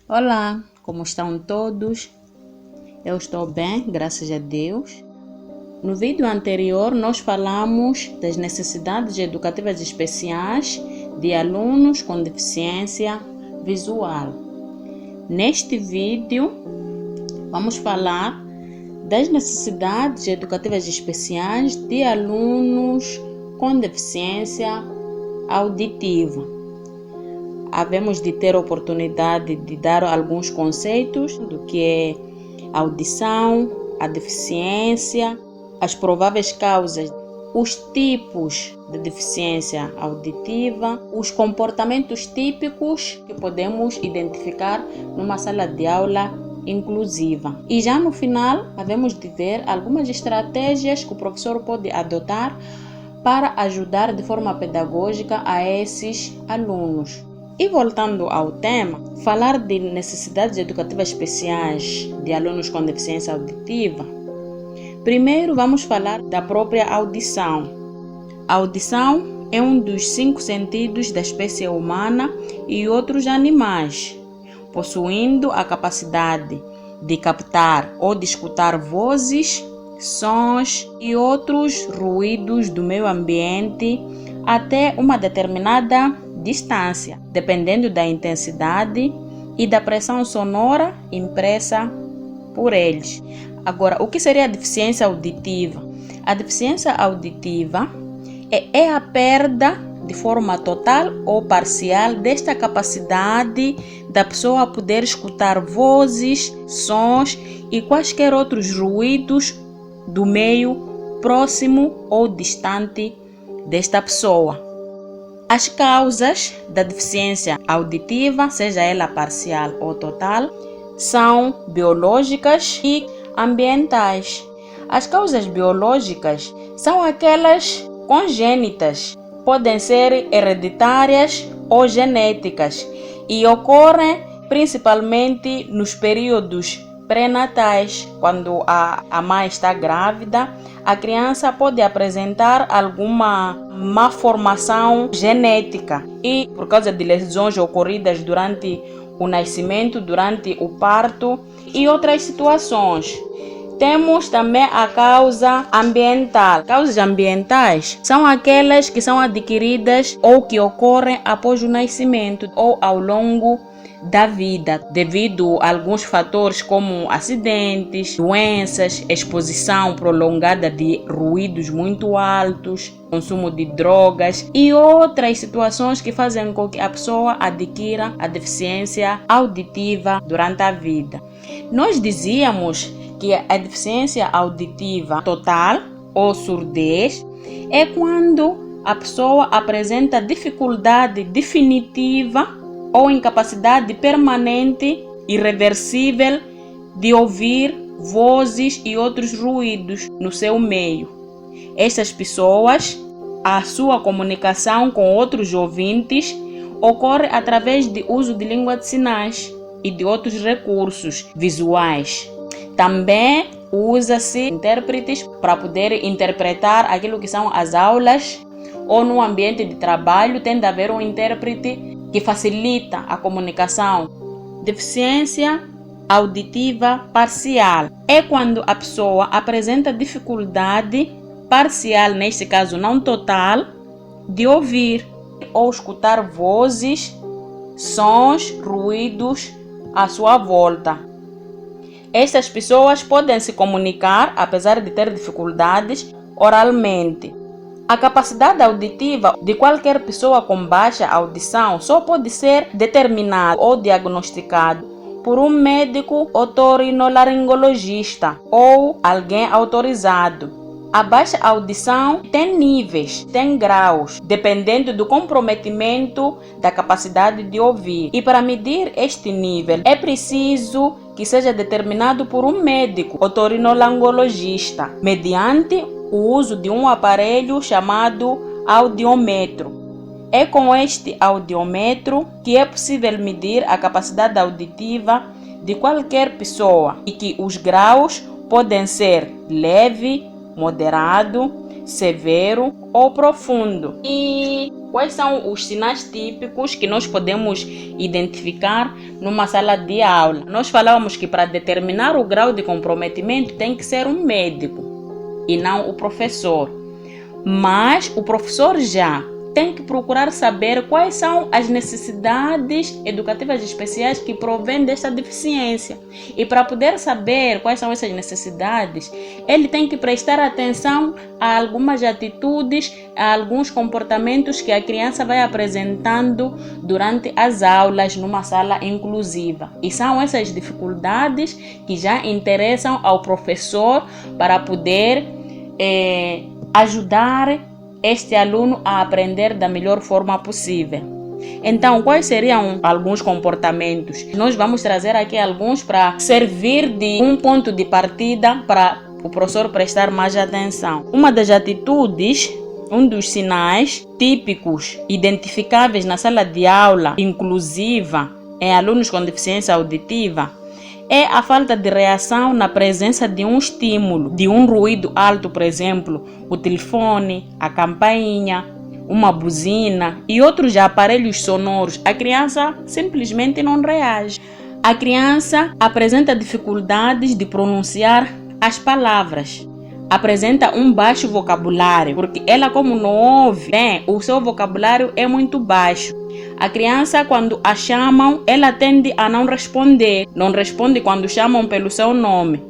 Olá, como estão todos? Eu estou bem, graças a Deus. No vídeo anterior, nós falamos das necessidades educativas especiais de alunos com deficiência visual. Neste vídeo, vamos falar das necessidades educativas especiais de alunos com deficiência auditiva. Havemos de ter a oportunidade de dar alguns conceitos do que é audição, a deficiência, as prováveis causas, os tipos de deficiência auditiva, os comportamentos típicos que podemos identificar numa sala de aula inclusiva. E já no final, havemos de ver algumas estratégias que o professor pode adotar para ajudar de forma pedagógica a esses alunos. E voltando ao tema, falar de necessidades educativas especiais de alunos com deficiência auditiva, primeiro vamos falar da própria audição. A audição é um dos 5 sentidos da espécie humana e outros animais, possuindo a capacidade de captar ou de escutar vozes, sons e outros ruídos do meio ambiente até uma determinada distância, dependendo da intensidade e da pressão sonora impressa por eles. Agora, o que seria a deficiência auditiva? A deficiência auditiva é a perda de forma total ou parcial desta capacidade da pessoa poder escutar vozes, sons e quaisquer outros ruídos do meio próximo ou distante desta pessoa. As causas da deficiência auditiva, seja ela parcial ou total, são biológicas e ambientais. As causas biológicas são aquelas congênitas, podem ser hereditárias ou genéticas e ocorrem principalmente nos períodos pré-natais, quando a mãe está grávida. A criança pode apresentar alguma malformação genética e por causa de lesões ocorridas durante o nascimento, durante o parto e outras situações. Temos também a causa ambiental. Causas ambientais são aquelas que são adquiridas ou que ocorrem após o nascimento ou ao longo da vida, devido a alguns fatores como acidentes, doenças, exposição prolongada de ruídos muito altos, consumo de drogas e outras situações que fazem com que a pessoa adquira a deficiência auditiva durante a vida. Nós dizíamos que a deficiência auditiva total ou surdez é quando a pessoa apresenta dificuldade definitiva ou incapacidade permanente, irreversível, de ouvir vozes e outros ruídos no seu meio. Estas pessoas, a sua comunicação com outros ouvintes ocorre através do uso de língua de sinais e de outros recursos visuais. Também usa-se intérpretes para poder interpretar aquilo que são as aulas, ou no ambiente de trabalho tem de haver um intérprete que facilita a comunicação. Deficiência auditiva parcial é quando a pessoa apresenta dificuldade parcial, neste caso não total, de ouvir ou escutar vozes, sons, ruídos à sua volta. Estas pessoas podem se comunicar, apesar de ter dificuldades, oralmente. A capacidade auditiva de qualquer pessoa com baixa audição só pode ser determinada ou diagnosticada por um médico otorrinolaringologista ou alguém autorizado. A baixa audição tem níveis, tem graus, dependendo do comprometimento da capacidade de ouvir. E para medir este nível, é preciso que seja determinado por um médico otorrinolaringologista, mediante o uso de um aparelho chamado audiômetro. É com este audiômetro que é possível medir a capacidade auditiva de qualquer pessoa e que os graus podem ser leve, moderado, severo ou profundo. E quais são os sinais típicos que nós podemos identificar numa sala de aula. Nós falávamos que para determinar o grau de comprometimento tem que ser um médico e não o professor. Mas o professor já tem que procurar saber quais são as necessidades educativas especiais que provêm desta deficiência. E para poder saber quais são essas necessidades, ele tem que prestar atenção a algumas atitudes, a alguns comportamentos que a criança vai apresentando durante as aulas numa sala inclusiva. E são essas dificuldades que já interessam ao professor para poder ajudar este aluno a aprender da melhor forma possível. Então, quais seriam alguns comportamentos? Nós vamos trazer aqui alguns para servir de um ponto de partida para o professor prestar mais atenção. Uma das atitudes, um dos sinais típicos identificáveis na sala de aula inclusiva em alunos com deficiência auditiva é a falta de reação na presença de um estímulo, de um ruído alto, por exemplo, o telefone, a campainha, uma buzina e outros aparelhos sonoros. A criança simplesmente não reage. A criança apresenta dificuldades de pronunciar as palavras. Apresenta um baixo vocabulário, porque ela, como não ouve bem, o seu vocabulário é muito baixo. A criança, quando a chamam, ela tende a não responder. Não responde quando chamam pelo seu nome.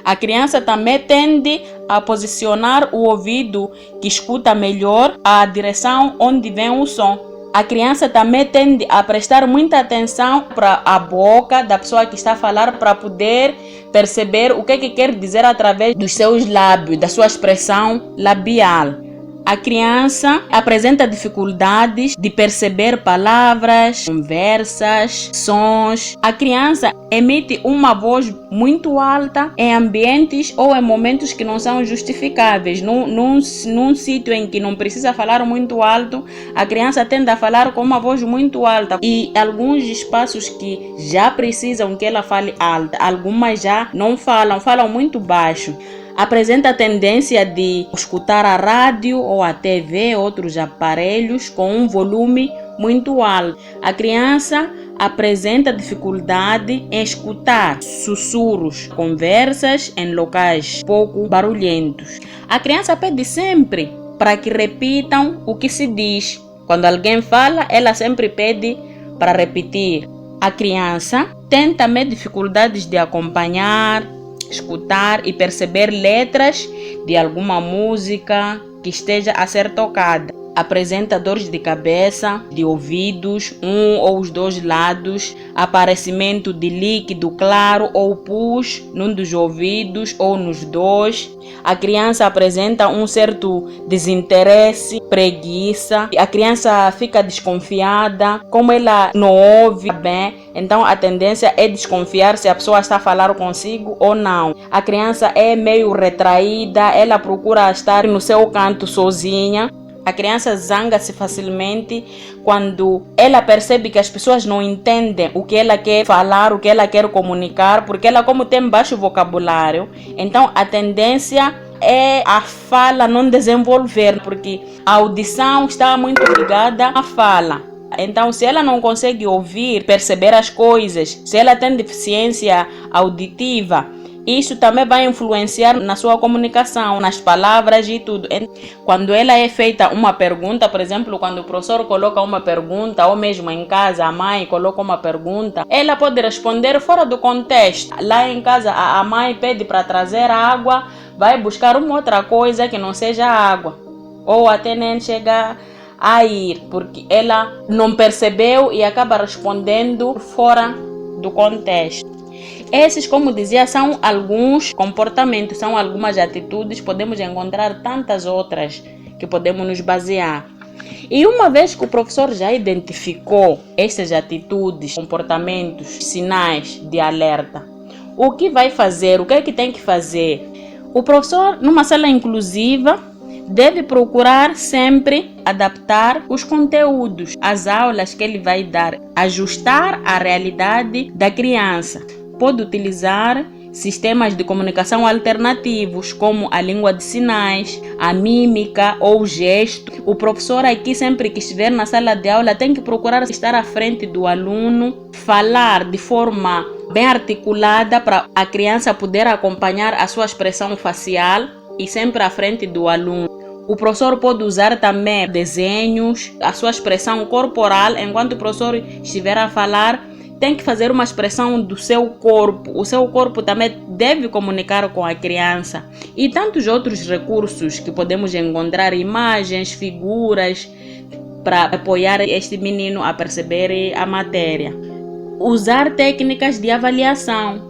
A criança também tende a posicionar o ouvido que escuta melhor a direção onde vem o som. A criança também tende a prestar muita atenção para a boca da pessoa que está a falar para poder perceber o que quer dizer através dos seus lábios, da sua expressão labial. A criança apresenta dificuldades de perceber palavras, conversas, sons. A criança emite uma voz muito alta em ambientes ou em momentos que não são justificáveis. Num sítio em que não precisa falar muito alto, a criança tende a falar com uma voz muito alta. E alguns espaços que já precisam que ela fale alto, algumas já não falam muito baixo. Apresenta a tendência de escutar a rádio ou a TV, outros aparelhos com um volume muito alto. A criança apresenta dificuldade em escutar sussurros, conversas em locais pouco barulhentos. A criança pede sempre para que repitam o que se diz. Quando alguém fala, ela sempre pede para repetir. A criança tem também dificuldades de acompanhar, escutar e perceber letras de alguma música que esteja a ser tocada. Apresenta dores de cabeça, de ouvidos, um ou os dois lados, aparecimento de líquido claro ou pus num dos ouvidos ou nos dois. A criança apresenta um certo desinteresse, preguiça. A criança fica desconfiada, como ela não ouve bem, então a tendência é desconfiar se a pessoa está a falar consigo ou não. A criança é meio retraída, ela procura estar no seu canto sozinha. A criança zanga-se facilmente quando ela percebe que as pessoas não entendem o que ela quer falar, o que ela quer comunicar, porque ela, como tem baixo vocabulário, então a tendência é a fala não desenvolver, porque a audição está muito ligada à fala. Então, se ela não consegue ouvir, perceber as coisas, se ela tem deficiência auditiva, isso também vai influenciar na sua comunicação, nas palavras e tudo. Quando ela é feita uma pergunta, por exemplo, quando o professor coloca uma pergunta, ou mesmo em casa a mãe coloca uma pergunta, ela pode responder fora do contexto. Lá em casa a mãe pede para trazer água, vai buscar uma outra coisa que não seja água. Ou até nem chega a ir, porque ela não percebeu e acaba respondendo fora do contexto. Esses, como dizia, são alguns comportamentos, são algumas atitudes, podemos encontrar tantas outras que podemos nos basear. E uma vez que o professor já identificou essas atitudes, comportamentos, sinais de alerta, o que vai fazer? O que é que tem que fazer? O professor, numa sala inclusiva, deve procurar sempre adaptar os conteúdos, as aulas que ele vai dar, ajustar a realidade da criança. Pode utilizar sistemas de comunicação alternativos, como a língua de sinais, a mímica ou o gesto. O professor aqui, sempre que estiver na sala de aula, tem que procurar estar à frente do aluno, falar de forma bem articulada para a criança poder acompanhar a sua expressão facial e sempre à frente do aluno. O professor pode usar também desenhos, a sua expressão corporal. Enquanto o professor estiver a falar, tem que fazer uma expressão do seu corpo. O seu corpo também deve comunicar com a criança. E tantos outros recursos que podemos encontrar, imagens, figuras, para apoiar este menino a perceber a matéria. Usar técnicas de avaliação.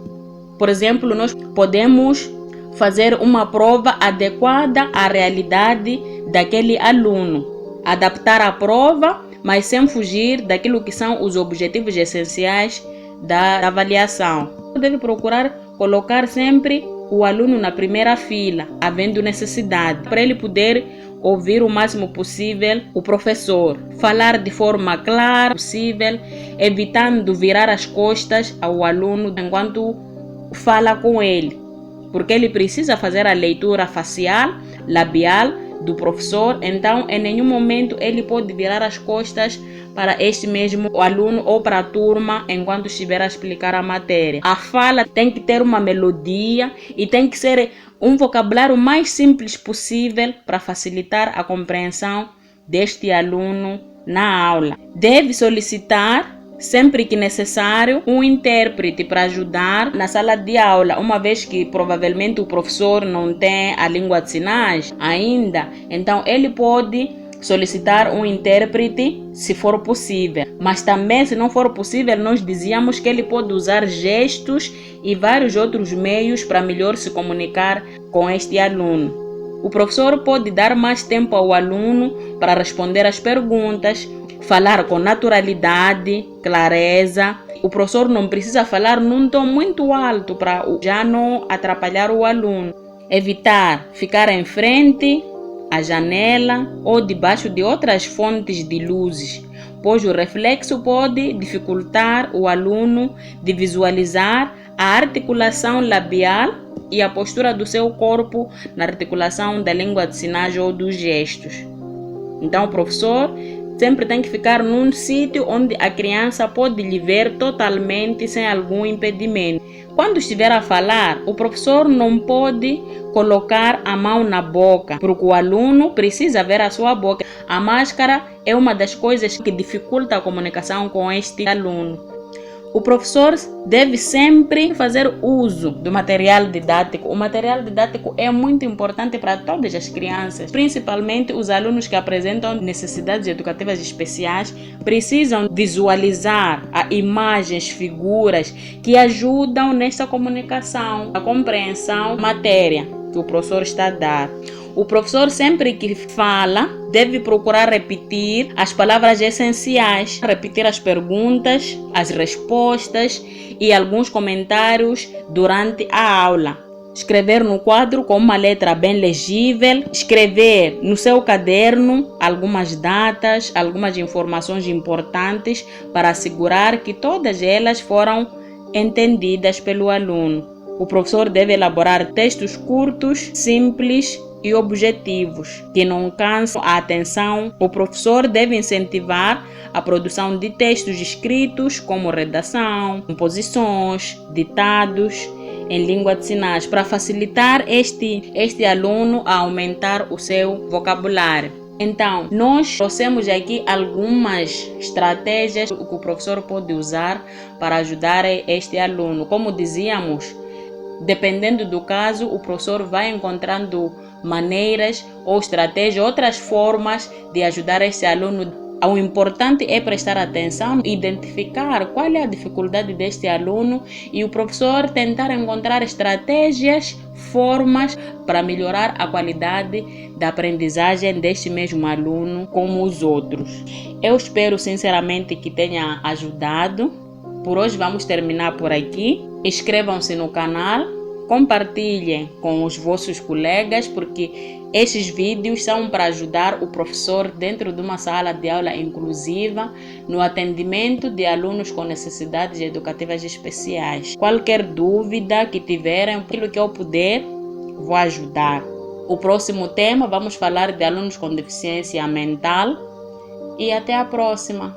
Por exemplo, nós podemos fazer uma prova adequada à realidade daquele aluno. Adaptar a prova, mas sem fugir daquilo que são os objetivos essenciais da avaliação. Deve procurar colocar sempre o aluno na primeira fila, havendo necessidade, para ele poder ouvir o máximo possível o professor. Falar de forma clara possível, evitando virar as costas ao aluno enquanto fala com ele, porque ele precisa fazer a leitura facial, labial do professor. Então, em nenhum momento ele pode virar as costas para este mesmo aluno ou para a turma enquanto estiver a explicar a matéria. A fala tem que ter uma melodia e tem que ser um vocabulário mais simples possível para facilitar a compreensão deste aluno na aula. Deve solicitar, sempre que necessário, um intérprete para ajudar na sala de aula, uma vez que provavelmente o professor não tem a língua de sinais ainda. Então ele pode solicitar um intérprete se for possível, mas também, se não for possível, nós dizíamos que ele pode usar gestos e vários outros meios para melhor se comunicar com este aluno. O professor pode dar mais tempo ao aluno para responder às perguntas, falar com naturalidade, clareza. O professor não precisa falar num tom muito alto para já não atrapalhar o aluno. Evitar ficar em frente à janela ou debaixo de outras fontes de luzes, pois o reflexo pode dificultar o aluno de visualizar a articulação labial e a postura do seu corpo na articulação da língua de sinais ou dos gestos. Então, o professor sempre tem que ficar num sítio onde a criança pode lhe ver totalmente sem algum impedimento. Quando estiver a falar, o professor não pode colocar a mão na boca, porque o aluno precisa ver a sua boca. A máscara é uma das coisas que dificulta a comunicação com este aluno. O professor deve sempre fazer uso do material didático. O material didático é muito importante para todas as crianças, principalmente os alunos que apresentam necessidades educativas especiais, precisam visualizar imagens, figuras que ajudam nesta comunicação, a compreensão da matéria que o professor está a dar. O professor, sempre que fala, deve procurar repetir as palavras essenciais, repetir as perguntas, as respostas e alguns comentários durante a aula. Escrever no quadro com uma letra bem legível, escrever no seu caderno algumas datas, algumas informações importantes para assegurar que todas elas foram entendidas pelo aluno. O professor deve elaborar textos curtos, simples e objetivos, que não cansam a atenção. O professor deve incentivar a produção de textos escritos, como redação, composições, ditados em língua de sinais, para facilitar este aluno a aumentar o seu vocabulário. Então, nós trouxemos aqui algumas estratégias que o professor pode usar para ajudar este aluno. Como dizíamos, dependendo do caso, o professor vai encontrando maneiras ou estratégias, outras formas de ajudar esse aluno. O importante é prestar atenção, identificar qual é a dificuldade deste aluno e o professor tentar encontrar estratégias, formas para melhorar a qualidade da aprendizagem deste mesmo aluno como os outros. Eu espero sinceramente que tenha ajudado. Por hoje vamos terminar por aqui. Inscrevam-se no canal, compartilhem com os vossos colegas, porque estes vídeos são para ajudar o professor dentro de uma sala de aula inclusiva no atendimento de alunos com necessidades educativas especiais. Qualquer dúvida que tiverem, aquilo que eu puder, vou ajudar. O próximo tema, vamos falar de alunos com deficiência mental e até a próxima.